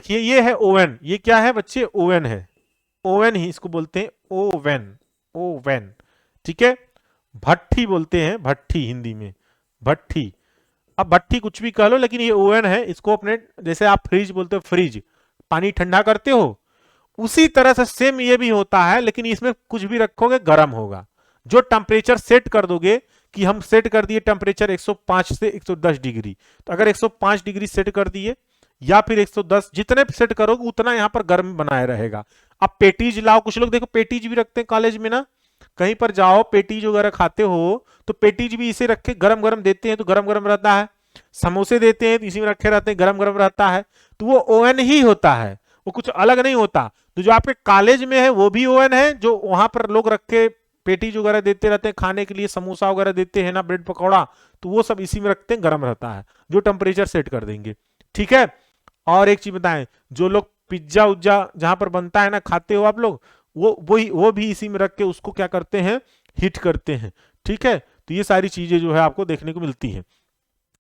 देखिए ये है ओवन, ये क्या है बच्चे, ओवन है, ओवन ही इसको बोलते हैं, ओवन, ओवन, ठीक है। भट्ठी बोलते हैं, भट्ठी हिंदी में, भट्ठी। अब भट्ठी कुछ भी कह लो, लेकिन ये ओवन है, इसको अपने जैसे आप फ्रिज बोलते हो, फ्रिज पानी ठंडा करते हो, उसी तरह से सेम ये भी होता है, लेकिन इसमें कुछ भी रखोगे गर्म होगा। जो टेम्परेचर सेट कर दोगे, कि हम सेट कर दिए टेम्परेचर 105 से 110 डिग्री, तो अगर 105 डिग्री सेट कर दिए या फिर 110, जितने सेट करोगे उतना यहां पर गर्म बनाए रहेगा। अब पेटीज लाओ, कुछ लोग देखो पेटीज भी रखते हैं कॉलेज में ना, कहीं पर जाओ पेटीज वगैरह खाते हो तो पेटीज भी इसे रखे गरम गरम देते हैं तो गरम गरम रहता है, समोसे देते हैं तो इसी में रखे रहते हैं, गरम गरम रहता है। तो वो ओवन ही होता है, वो कुछ अलग नहीं होता। तो जो आपके कॉलेज में है वो भी ओवन है, जो वहां पर लोग रख के पेटीज वगैरह देते रहते हैं खाने के लिए, समोसा वगैरह देते हैं ना, ब्रेड पकौड़ा, तो वो सब इसी में रखते हैं, गर्म रहता है, जो टेम्परेचर सेट कर देंगे, ठीक है। और एक चीज बताएं, जो लोग पिज्जा उज्जा जहां पर बनता है ना, खाते हो आप लोग, वो भी इसी में रख के उसको क्या करते हैं, हीट करते हैं, ठीक है। तो ये सारी चीजें जो है आपको देखने को मिलती हैं।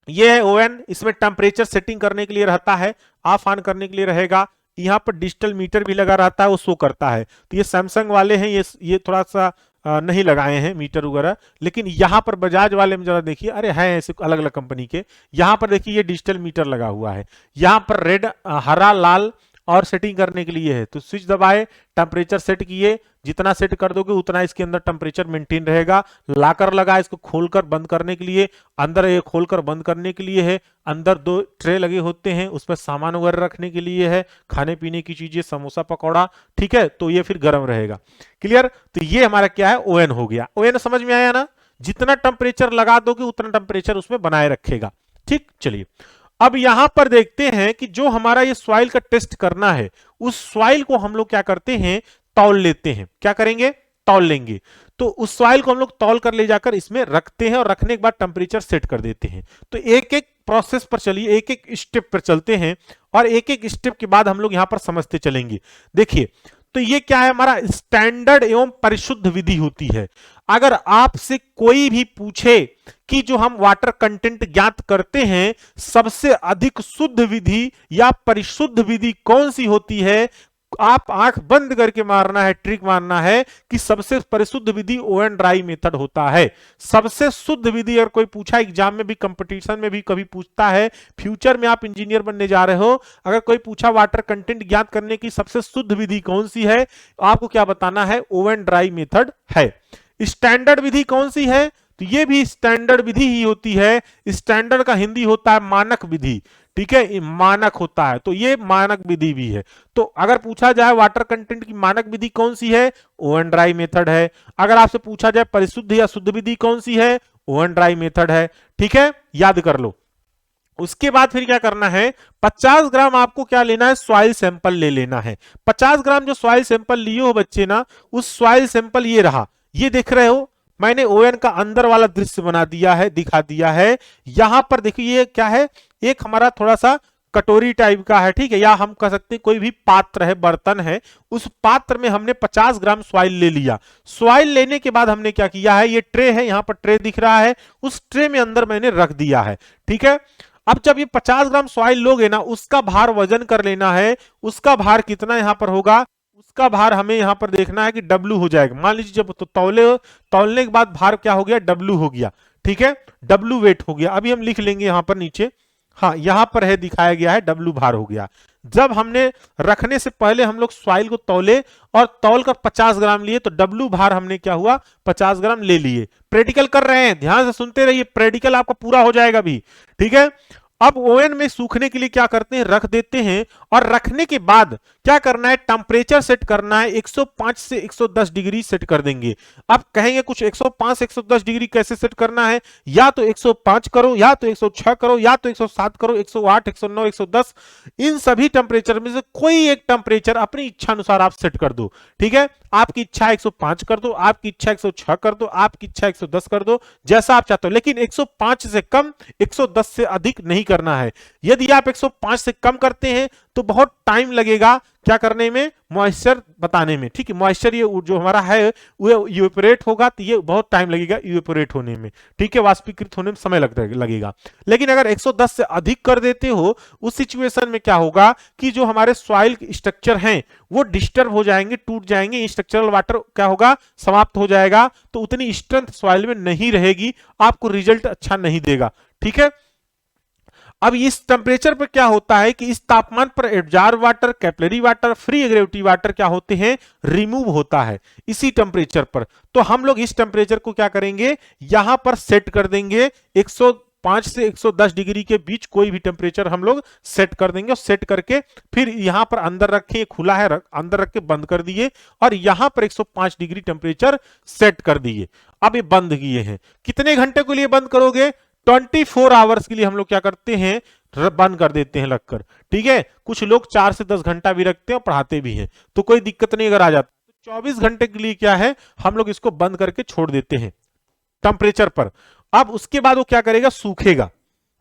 ये है ओवन, इसमें टेम्परेचर सेटिंग करने के लिए रहता है, ऑफ ऑन करने के लिए रहेगा। यहाँ पर डिजिटल मीटर भी लगा रहता है, वो शो करता है। तो ये सैमसंग वाले हैं, ये थोड़ा सा नहीं लगाए हैं मीटर वगैरह, लेकिन यहाँ पर बजाज वाले में जरा देखिए, अरे हैं ऐसे अलग अलग कंपनी के, यहाँ पर देखिए ये डिजिटल मीटर लगा हुआ है, यहाँ पर रेड, हरा, लाल और सेटिंग करने के लिए है। तो स्विच दबाए, टेम्परेचर सेट किए, जितना सेट कर दोगे उतना इसके अंदर टेम्परेचर मेंटेन रहेगा। लाकर लगा, इसको खोलकर बंद करने के लिए, अंदर ये खोलकर बंद करने के लिए है। अंदर 2 ट्रे लगे होते हैं, उसमें सामान वगैरह रखने के लिए है, खाने पीने की चीजें, समोसा पकौड़ा, ठीक है। तो ये फिर गर्म रहेगा, क्लियर। तो ये हमारा क्या है, ओवन हो गया। ओवन समझ में आया ना, जितना टेम्परेचर लगा दोगे उतना टेम्परेचर उसमें बनाए रखेगा, ठीक। चलिए अब यहां पर देखते हैं कि जो हमारा ये सॉइल का टेस्ट करना है, उस सॉइल को हम लोग क्या करते हैं, तौल लेते हैं। क्या करेंगे, तौल लेंगे। तो उस सॉइल को हम लोग तौल कर ले जाकर इसमें रखते हैं, और रखने के बाद टेम्परेचर सेट कर देते हैं। तो एक एक प्रोसेस पर चलिए, एक एक स्टेप पर चलते हैं, और एक एक स्टेप के बाद हम लोग यहां पर समझते चलेंगे। देखिए, तो ये क्या है, हमारा स्टैंडर्ड एवं परिशुद्ध विधि होती है। अगर आपसे कोई भी पूछे कि जो हम वाटर कंटेंट ज्ञात करते हैं, सबसे अधिक शुद्ध विधि या परिशुद्ध विधि कौन सी होती है, आप आंख बंद करके मारना है, ट्रिक मारना है कि सबसे परिशुद्ध विधि ओवन ड्राई मेथड होता है। सबसे शुद्ध विधि अगर कोई पूछा, एग्जाम में भी, कंपटीशन में भी कभी पूछता है, फ्यूचर में आप इंजीनियर बनने जा रहे हो, अगर कोई पूछा वाटर कंटेंट ज्ञात करने की सबसे शुद्ध विधि कौन सी है, आपको क्या बताना है, ओवन ड्राई मेथड है। स्टैंडर्ड विधि कौन सी है, तो ये भी स्टैंडर्ड विधि ही होती है। स्टैंडर्ड का हिंदी होता है मानक विधि, ठीक है, मानक होता है, तो ये मानक विधि भी है। तो अगर पूछा जाए वाटर कंटेंट की मानक विधि कौन सी है, ओवन ड्राई मेथड है। अगर आपसे पूछा जाए परिशुद्ध या शुद्ध विधि कौन सी है, ओवन ड्राई मेथड है, ठीक है, याद कर लो। उसके बाद फिर क्या करना है, 50 ग्राम आपको क्या लेना है, सॉइल सैंपल ले लेना है। 50 ग्राम जो सॉइल सैंपल लिए हो बच्चे ना, उस सॉइल सैंपल ये रहा, ये देख रहे हो, मैंने ओवन का अंदर वाला दृश्य बना दिया है, दिखा दिया है। यहां पर देखिए ये क्या है, एक हमारा थोड़ा सा कटोरी टाइप का है, ठीक है, या हम कह सकते हैं कोई भी पात्र है, बर्तन है, उस पात्र में हमने 50 ग्राम सॉइल ले लिया। सॉइल लेने के बाद हमने क्या किया है, ये ट्रे है, यहां पर ट्रे दिख रहा है, उस ट्रे में अंदर मैंने रख दिया है, ठीक है। अब जब ये 50 ग्राम सॉइल लोगे ना, उसका भार वजन कर लेना है। उसका भार कितना यहां पर होगा, उसका भार हमें यहां पर देखना है कि W हो जाएगा। मान लीजिए जब तो तौलने के बाद भार क्या हो गया, W हो गया, ठीक है, W वेट हो गया। अभी हम लिख लेंगे यहां पर नीचे, हाँ यहां पर है, दिखाया गया है, W भार हो गया। जब हमने रखने से पहले हम लोग सॉइल को तौले और तौल कर 50 ग्राम लिए, तो W भार हमने क्या हुआ, 50 ग्राम ले लिए। प्रैक्टिकल कर रहे हैं, ध्यान से सुनते रहिए, प्रैक्टिकल आपका पूरा हो जाएगा भी, ठीक है। अब ओवन में सूखने के लिए क्या करते हैं, रख देते हैं, और रखने के बाद क्या करना है, टेम्परेचर सेट करना है, 105 से 110 डिग्री सेट कर देंगे। अब कहेंगे कुछ 105 से 110 डिग्री कैसे सेट करना है, या तो 105 करो, या तो 106 करो, या तो 107 करो, 108, 109, 110, इन सभी टेम्परेचर में से कोई एक टेम्परेचर अपनी इच्छा अनुसार आप सेट कर दो, ठीक है। आपकी इच्छा 105 कर दो, आपकी इच्छा 106 कर दो, आपकी इच्छा 110 कर दो, जैसा आप चाहते हो, लेकिन 105 से कम, 110 से अधिक नहीं करना है। यदि आप 105 से कम करते हैं तो बहुत टाइम लगेगा क्या करने में, मॉइस्चर बताने में, ठीक है। मॉइस्चर ये जो हमारा है वो इवेपोरेट होगा तो ये बहुत टाइम लगेगा इवेपोरेट होने में, ठीक है, वाष्पीकृत होने में समय लगेगा। लेकिन अगर 110 से अधिक कर देते हो उस सिचुएशन में क्या होगा कि जो हमारे सॉइल स्ट्रक्चर हैं वो डिस्टर्ब हो जाएंगे, टूट जाएंगे, स्ट्रक्चरल वाटर क्या होगा, समाप्त हो जाएगा, तो उतनी स्ट्रेंथ सॉइल में नहीं रहेगी, आपको रिजल्ट अच्छा नहीं देगा, ठीक है। अब इस टेम्परेचर पर क्या होता है कि इस तापमान पर absorb water, capillary water, free gravity water क्या होते हैं, रिमूव होता है इसी टेम्परेचर पर। तो हम लोग इस टेम्परेचर को क्या करेंगे, यहां पर सेट कर देंगे 105 से 110 डिग्री के बीच कोई भी टेम्परेचर हम लोग सेट कर देंगे, और सेट करके फिर यहां पर अंदर रखे, खुला है अंदर रख के बंद कर दिए, और यहां पर 105 डिग्री टेम्परेचर सेट कर दिए। अब ये बंद किए हैं, कितने घंटे के लिए बंद करोगे, 24 आवर्स के लिए हम लोग क्या करते हैं, बंद कर देते हैं लगकर, ठीक है। कुछ लोग 4 से 10 घंटा भी रखते हैं और पढ़ाते भी हैं, तो कोई दिक्कत नहीं अगर आ जाता तो 24 घंटे के लिए क्या है, हम लोग इसको बंद करके छोड़ देते हैं टेम्परेचर पर। अब उसके बाद वो क्या करेगा, सूखेगा,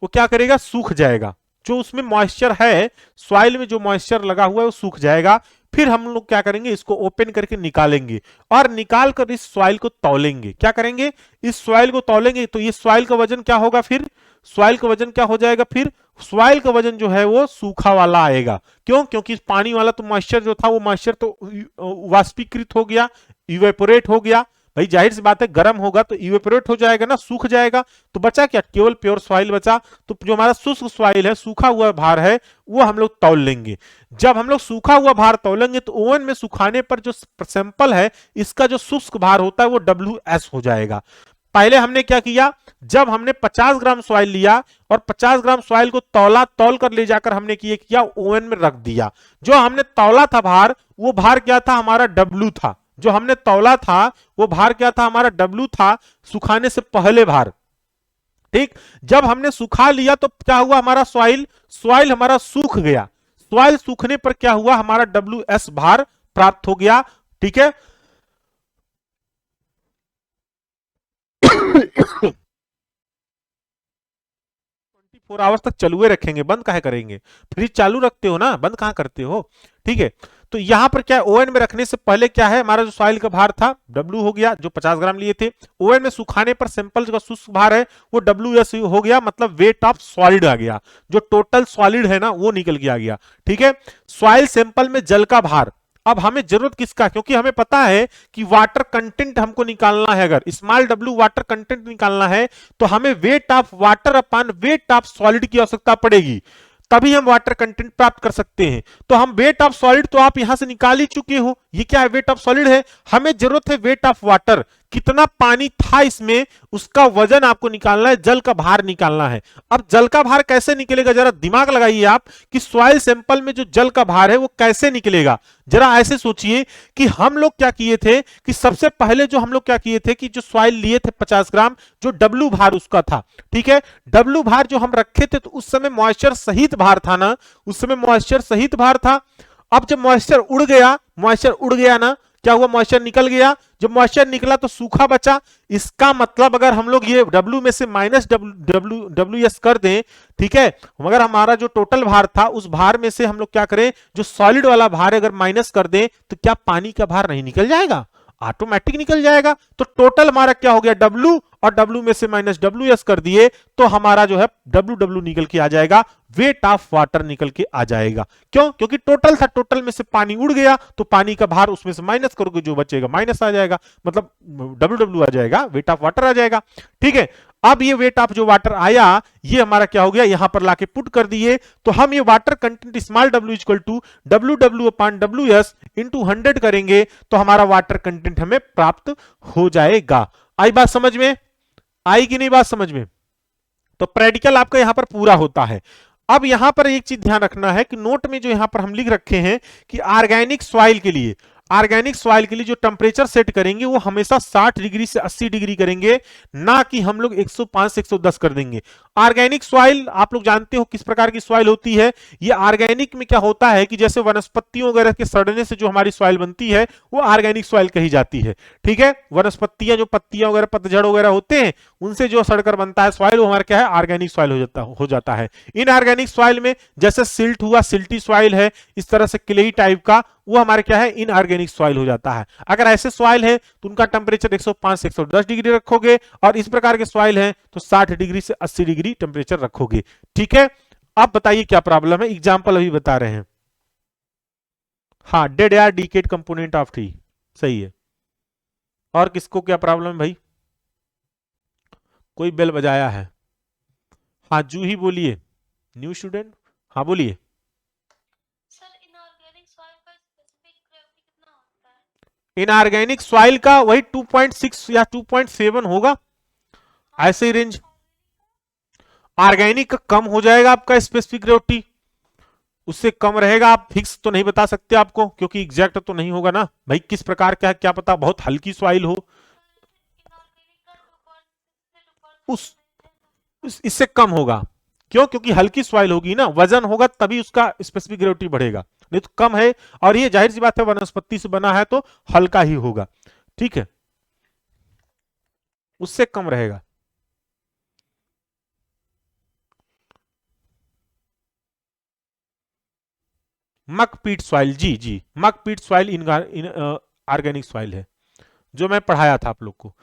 वो क्या करेगा, सूख जाएगा, जो उसमें मॉइस्चर है, सॉइल में जो मॉइस्चर लगा हुआ है वो सूख जाएगा। फिर हम लोग क्या करेंगे, इसको ओपन करके निकालेंगे, और निकाल कर इस सॉइल को तौलेंगे, क्या करेंगे, इस सॉइल को तौलेंगे। तो ये सॉइल का वजन क्या होगा, फिर सॉइल का वजन क्या हो जाएगा, फिर सॉइल का वजन जो है वो सूखा वाला आएगा। क्यों, क्योंकि पानी वाला तो मॉइस्चर जो था वो मॉइस्चर तो वाष्पीकृत हो गया, इवेपोरेट हो गया, भाई जाहिर सी बात है गर्म होगा तो इवेपोरेट हो जाएगा ना, सूख जाएगा, तो बचा क्या, केवल प्योर सॉइल बचा। तो जो हमारा शुष्क सॉइल है, सूखा हुआ भार है, वो हम लोग तौल लेंगे। जब हम लोग सूखा हुआ भार तौलेंगे तो ओवन में सुखाने पर जो सैंपल है इसका जो शुष्क भार होता है वो WS हो जाएगा। पहले हमने क्या किया, जब हमने 50 ग्राम सॉइल लिया और 50 ग्राम सॉइल को तौला, तौल कर ले जाकर हमने किया ओवन में रख दिया। जो हमने तौला था भार, वो भार क्या था, हमारा W था। जो हमने तौला था वो भार क्या था, हमारा W था, सुखाने से पहले भार, ठीक। जब हमने सुखा लिया तो क्या हुआ, हमारा सॉइल हमारा सूख गया। सॉइल सूखने पर क्या हुआ, हमारा WS भार प्राप्त हो गया, ठीक है। 24 आवर्स तक चालू रखेंगे, बंद काहे करेंगे, फ्रिज चालू रखते हो ना, बंद कहां करते हो, ठीक है। तो यहां पर क्या है, ओवन में रखने से पहले क्या है, हमारा जो सॉइल का भार था W हो गया, जो 50 ग्राम लिए थे। ओवन में सुखाने पर सैंपल का शुष्क भार है वो WS हो गया, मतलब वेट ऑफ सॉलिड आ गया, जो टोटल सॉलिड है ना वो निकल के आ गया, ठीक है। सॉइल सैंपल में जल का भार, अब हमें जरूरत किसका, क्योंकि हमें पता है कि वाटर कंटेंट हमको निकालना है, अगर स्मॉल w वाटर कंटेंट निकालना है तो हमें weight of water upon weight of solid की आवश्यकता पड़ेगी, तभी हम वाटर कंटेंट प्राप्त कर सकते हैं। तो हम वेट ऑफ सॉलिड तो आप यहां से निकाल ही चुके हो, ये क्या है, वेट ऑफ सॉलिड है। हमें जरूरत है वेट ऑफ वाटर, कितना पानी था इसमें उसका वजन आपको निकालना है, जल का भार निकालना है। अब जल का भार कैसे निकलेगा, जरा दिमाग लगाइए आप कि सॉइल सैंपल में जो जल का भार है वो कैसे निकलेगा। जरा ऐसे सोचिए कि हम लोग क्या किए थे कि सबसे पहले जो हम लोग क्या किए थे कि जो सॉइल लिए थे 50 ग्राम, जो W भार उसका था, ठीक है। W भार जो हम रखे थे तो उस समय मॉइस्चर सहित भार था ना, उस समय मॉइस्चर सहित भार था। अब जब मॉइस्चर उड़ गया ना, क्या हुआ, मॉइस्चर निकल गया। जब मॉइस्चर निकला तो सूखा बचा। इसका मतलब अगर हम लोग ये W में से माइनस WS कर दें, ठीक है, मगर हमारा जो टोटल भार था उस भार में से हम लोग क्या करें, जो सॉलिड वाला भार अगर माइनस कर दें तो क्या पानी का भार नहीं निकल जाएगा, ऑटोमेटिक निकल जाएगा। तो टोटल हमारा क्या हो गया, W, और W में से माइनस WS कर दिए तो हमारा जो है WW निकल के आ जाएगा, वेट ऑफ वाटर निकल के आ जाएगा। क्यों, क्योंकि टोटल था, टोटल में से पानी उड़ गया तो पानी का भार उसमें से माइनस करोगे, जो बचेगा माइनस आ जाएगा, मतलब WW आ जाएगा, वेट ऑफ वाटर आ जाएगा, ठीक है। अब ये वेट ऑफ जो वाटर आया ये हमारा क्या हो गया, यहां पर लाके पुट कर दिए, तो हम ये water content small w equal to WW upon WS into 100 करेंगे तो हमारा वाटर कंटेंट हमें प्राप्त हो जाएगा। आई बात समझ में, आई कि नहीं बात समझ में। तो प्रैक्टिकल आपका यहां पर पूरा होता है। अब यहां पर एक चीज ध्यान रखना है कि नोट में जो यहां पर हम लिख रखे हैं कि ऑर्गेनिक सॉइल के लिए, ऑर्गेनिक सॉइल के लिए जो टेम्परेचर सेट करेंगे वो हमेशा 60 डिग्री से 80 डिग्री करेंगे, ना कि हम लोग 105 से 110 कर देंगे। ऑर्गेनिक सॉइल आप लोग जानते हो किस प्रकार की सॉइल होती है। ये ऑर्गेनिक में क्या होता है कि जैसे वनस्पतियों वगैरह के सड़ने से जो हमारी सॉइल बनती है वो ऑर्गेनिक सॉइल कही जाती है। ठीक है, वनस्पतियां जो पत्तियां वगैरह पतझड़ वगैरह होते हैं उनसे जो सड़कर बनता है सॉइल वो हमारा क्या है, ऑर्गेनिक सॉइल हो जाता है। इनऑर्गेनिक सॉइल में जैसे सिल्ट हुआ, सिल्टी सॉइल है, इस तरह से क्लेई टाइप का, वो हमारे क्या है, इनऑर्गेनिक सॉइल हो जाता है। अगर ऐसे सॉइल है तो उनका टेम्परेचर 105 से 110 डिग्री रखोगे, और इस प्रकार के सॉइल है तो 60 डिग्री से 80 डिग्री टेम्परेचर रखोगे। ठीक है, अब बताइए क्या प्रॉब्लम है, एग्जाम्पल अभी बता रहे हैं। हाँ, डेड या डीकेड कंपोनेंट ऑफ ट्री, सही है। और किसको क्या प्रॉब्लम है भाई? कोई बेल बजाया है? हाँ जूही बोलिए, न्यू स्टूडेंट, हाँ बोलिए। इनऑर्गेनिक सॉइल का वही 2.6 या 2.7 होगा, ऐसे ही रेंज। ऑर्गेनिक का कम हो जाएगा आपका स्पेसिफिक ग्रेविटी, उससे कम रहेगा। आप फिक्स तो नहीं बता सकते आपको, क्योंकि एग्जैक्ट तो नहीं होगा ना भाई, किस प्रकार का है क्या पता, बहुत हल्की सॉइल हो। इससे कम होगा, क्यों? क्योंकि हल्की सॉइल होगी ना, वजन होगा तभी उसका स्पेसिफिक ग्रेविटी बढ़ेगा, नहीं तो कम है। और ये जाहिर सी बात है वनस्पति से बना है तो हल्का ही होगा। ठीक है, उससे कम रहेगा। मक पीट सॉइल, जी जी, मक पीट सॉइल इन ऑर्गेनिक सॉइल है, जो मैं पढ़ाया था आप लोग को।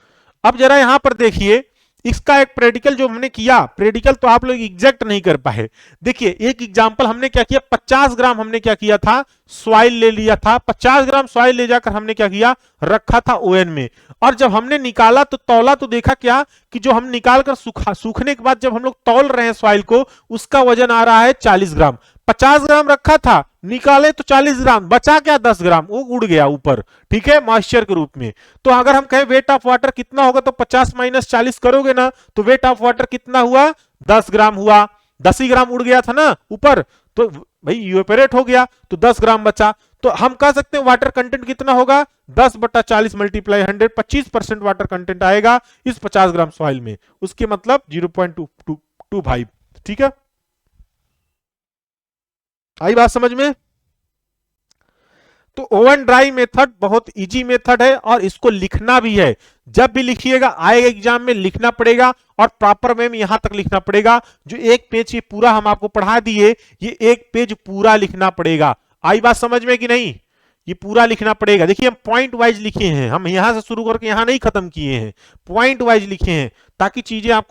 अब जरा यहां पर देखिए, इसका एक प्रेडिकल जो हमने किया, प्रेडिकल तो आप लोग एग्जैक्ट नहीं कर पाए। देखिए एक एग्जांपल हमने क्या किया, 50 ग्राम हमने क्या किया था, सॉइल ले लिया था। 50 ग्राम सॉइल ले जाकर हमने क्या किया, रखा था ओवन में। और जब हमने निकाला तो तौला, तो देखा क्या कि जो हम निकाल कर सूखने के बाद जब हम लोग तौल रहे हैं सॉइल को, उसका वजन आ रहा है 40 ग्राम। 50 ग्राम रखा था, निकाले तो 40 ग्राम, बचा क्या 10 ग्राम, वो उड़ गया ऊपर। ठीक है, मॉइस्चर के रूप में। तो अगर हम कहें वेट ऑफ वाटर कितना होगा, तो 50 माइनस 40 करोगे ना, तो वेट ऑफ वाटर कितना हुआ, 10 ग्राम हुआ। 10 ही ग्राम उड़ गया था ना ऊपर, तो भाई यूएपरेट हो गया, तो 10 ग्राम बचा। तो हम कह सकते हैं वाटर कंटेंट कितना होगा, 10/40 मल्टीप्लाई 100, 25% वाटर कंटेंट आएगा इस 50 ग्राम सॉइल में। उसके मतलब 0.225। ठीक है, आई बात समझ में? तो ओवन ड्राई मेथड बहुत इजी मेथड है, और इसको लिखना भी है। जब भी लिखिएगा आएगा एग्जाम में, लिखना पड़ेगा, और प्रॉपर वे में यहां तक लिखना पड़ेगा। जो एक पेज ये पूरा हम आपको पढ़ा दिए, ये एक पेज पूरा लिखना पड़ेगा। आई बात समझ में कि नहीं? ये पूरा लिखना पड़ेगा। देखिए हम पॉइंट वाइज लिखे हैं, हम यहां से शुरू करके यहां नहीं खत्म किए हैं, पॉइंट वाइज लिखे हैं, ताकि चीजें आपको